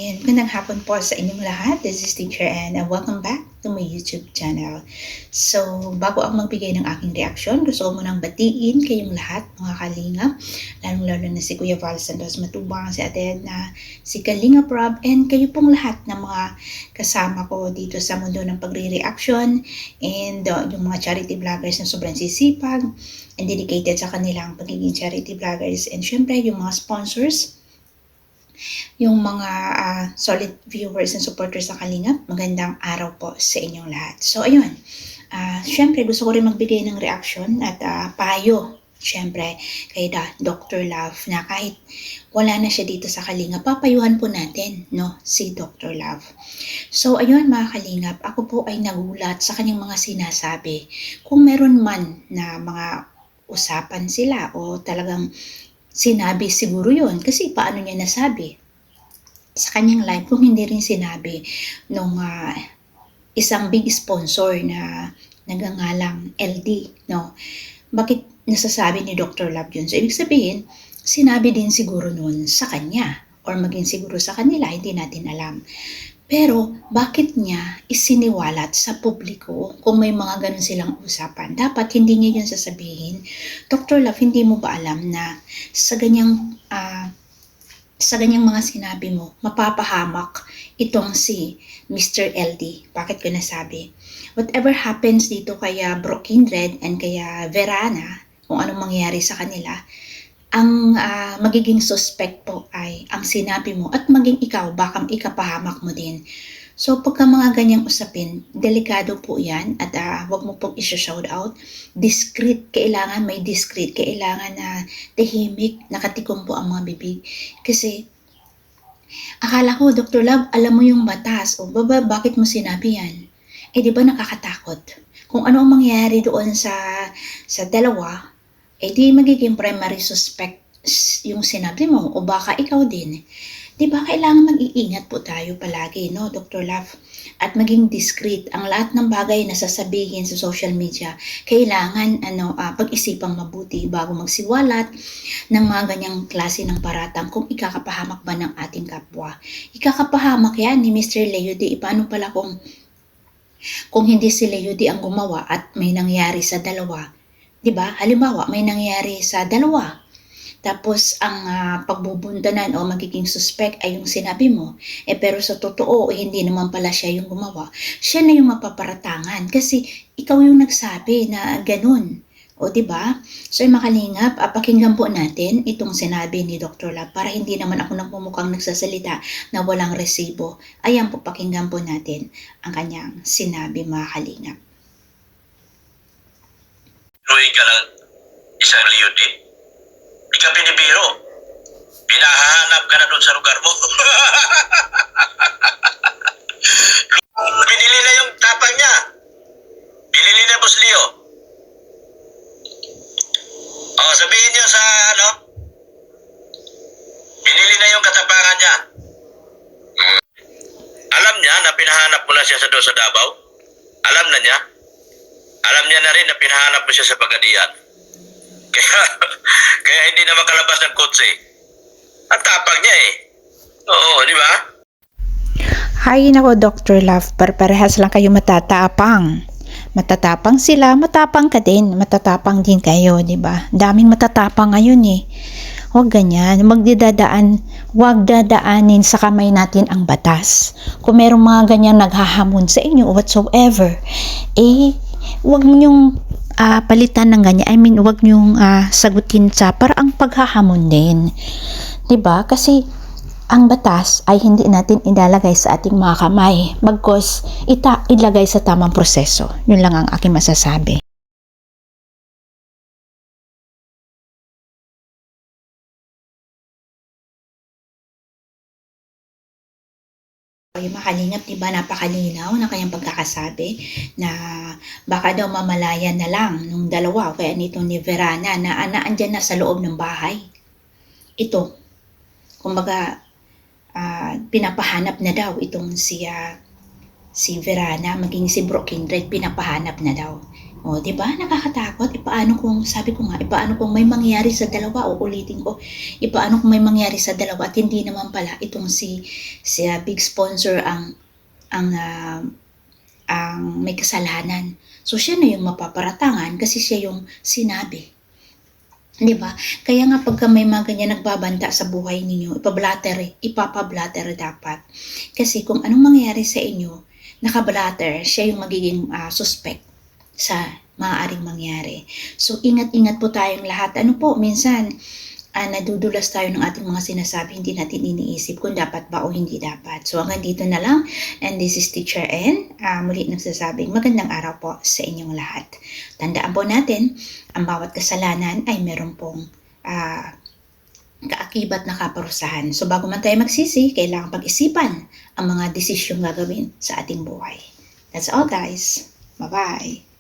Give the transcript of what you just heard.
Ayan, magandang hapon po sa inyong lahat. This is Teacher Anne and welcome back to my YouTube channel. So, bago ako magbigay ng aking reaksyon, gusto ko munang batiin kayong lahat, mga kalingap, lalong-lalo na si Kuya Val Santos Matubang, si Ate Edna, si Kalingap Rob, and kayo pong lahat ng mga kasama ko dito sa mundo ng pagre-reaction and yung mga charity vloggers na sobrang sisipag and dedicated sa kanilang pagiging charity vloggers, and syempre yung mga sponsors, yung mga solid viewers and supporters sa Kalingap. Magandang araw po sa inyong lahat. So ayun, syempre gusto ko rin magbigay ng reaction at payo syempre kay Dr. Love, na kahit wala na siya dito sa Kalingap, papayuhan po natin, no, si Dr. Love. So ayun mga Kalingap, ako po ay nagulat sa kanyang mga sinasabi. Kung meron man na mga usapan sila o talagang sinabi, siguro yun. Kasi paano niya nasabi sa kanyang live kung hindi rin sinabi nung isang big sponsor na nagangalang LD, no? Bakit nasasabi ni Dr. Love yun? So, ibig sabihin, sinabi din siguro nun sa kanya or maging siguro sa kanila, hindi natin alam. Pero, bakit niya isiniwalat sa publiko kung may mga ganun silang usapan? Dapat hindi niya yun sasabihin. Dr. Love, hindi mo ba alam na sa ganyang mga sinabi mo, mapapahamak itong si Mr. LD? Bakit ko nasabi? Whatever happens dito kaya Bro Kindred and kaya Verana, kung anong mangyayari sa kanila, ang magiging suspect po ay ang sinabi mo at maging ikaw, baka ikapahamak mo din. So pagka mga ganyang usapin, delikado po yan at wag mo pong i-shout out. Discreet, kailangan may discreet, kailangan na tahimik, nakatikom po ang mga bibig. Kasi akala ko, Dr. Love, alam mo yung batas. O bakit mo sinabi yan? Eh di ba nakakatakot? Kung ano ang mangyayari doon sa dalawa, eh di magiging primary suspect yung sinabi mo o baka ikaw din. Di ba kailangan mag-iingat po tayo palagi, no, Dr. Love? At maging discreet. Ang lahat ng bagay na sasabihin sa social media, kailangan pag-isipang mabuti bago magsiwalat ng mga ganyang klase ng paratang kung ikakapahamak ba ng ating kapwa. Ikakapahamak yan ni Mr. Leo D. Paano pala kung hindi si Leo D ang gumawa at may nangyari sa dalawa? Diba? Halimbawa, may nangyari sa dalawa. Tapos, ang pagbubuntanan o magiging suspect ay yung sinabi mo. Pero sa totoo, hindi naman pala siya yung gumawa. Siya na yung mapaparatangan kasi ikaw yung nagsabi na ganun. O diba? So, makalingap, pakinggan po natin itong sinabi ni Dr. Love para hindi naman ako nagmumukhang nagsasalita na walang resibo. Ayan po, pakinggan po natin ang kanyang sinabi, mga kalingap. Luwi ka ng isang liyodi. Di ka binibiro. Pinahanap ka na doon sa lugar mo. Binili na yung tapang niya. Binili na Boss Leo. Sabihin niyo sa binili na yung katapangan niya. Alam niya na pinahanap mo na siya sa doon sa Davao? Alam na niya? Alam niya na rin na pinahanap mo siya sa Pagadian. Kaya hindi na makalabas ng kotse. Ang tapang niya eh. Oo, di ba? Hay nako, Dr. Love, parehas lang kayo matatapang. Matatapang sila, matapang ka din. Matatapang din kayo, di ba? Daming matatapang ngayon eh. Huwag ganyan. Huwag dadaanin sa kamay natin ang batas. Kung merong mga ganyan naghahamon sa inyo whatsoever, huwag niyong palitan ng ganyan. I mean, huwag niyong sagutin sa paraang paghahamon din. Diba? Kasi ang batas ay hindi natin ilalagay sa ating mga kamay. Bagkus ilagay sa tamang proseso. Yun lang ang aking masasabi. Yung makalingap, diba, napakalinaw na kanyang pagkakasabi na baka daw mamalayan na lang nung dalawa o kaya nitong ni Verana na naandyan na sa loob ng bahay. Ito, kumbaga, pinapahanap na daw itong si Verana, maging si Bro Kindred, pinapahanap na daw. O, di ba? Nakakatakot. Ipaano kung, sabi ko nga, ipaano kung may mangyari sa dalawa, o ulitin ko, ipaano kung may mangyari sa dalawa at hindi naman pala itong si big sponsor ang may kasalanan. So, siya na yung mapaparatangan kasi siya yung sinabi. Di ba? Kaya nga pagka may mga ganyan nagbabanta sa buhay ninyo, ipapablatter dapat. Kasi kung anong mangyayari sa inyo, nakablatter, siya yung magiging suspect sa maaaring mangyari. So, ingat-ingat po tayong lahat. Ano po, minsan, nadudulas tayo ng ating mga sinasabi, hindi natin iniisip kung dapat ba o hindi dapat. So, hanggang dito na lang. And this is Teacher N. Muli nagsasabing magandang araw po sa inyong lahat. Tandaan po natin, ang bawat kasalanan ay meron pong kaakibat na kaparusahan. So, bago man tayo magsisi, kailangan pag-isipan ang mga desisyong gagawin sa ating buhay. That's all, guys. Bye-bye.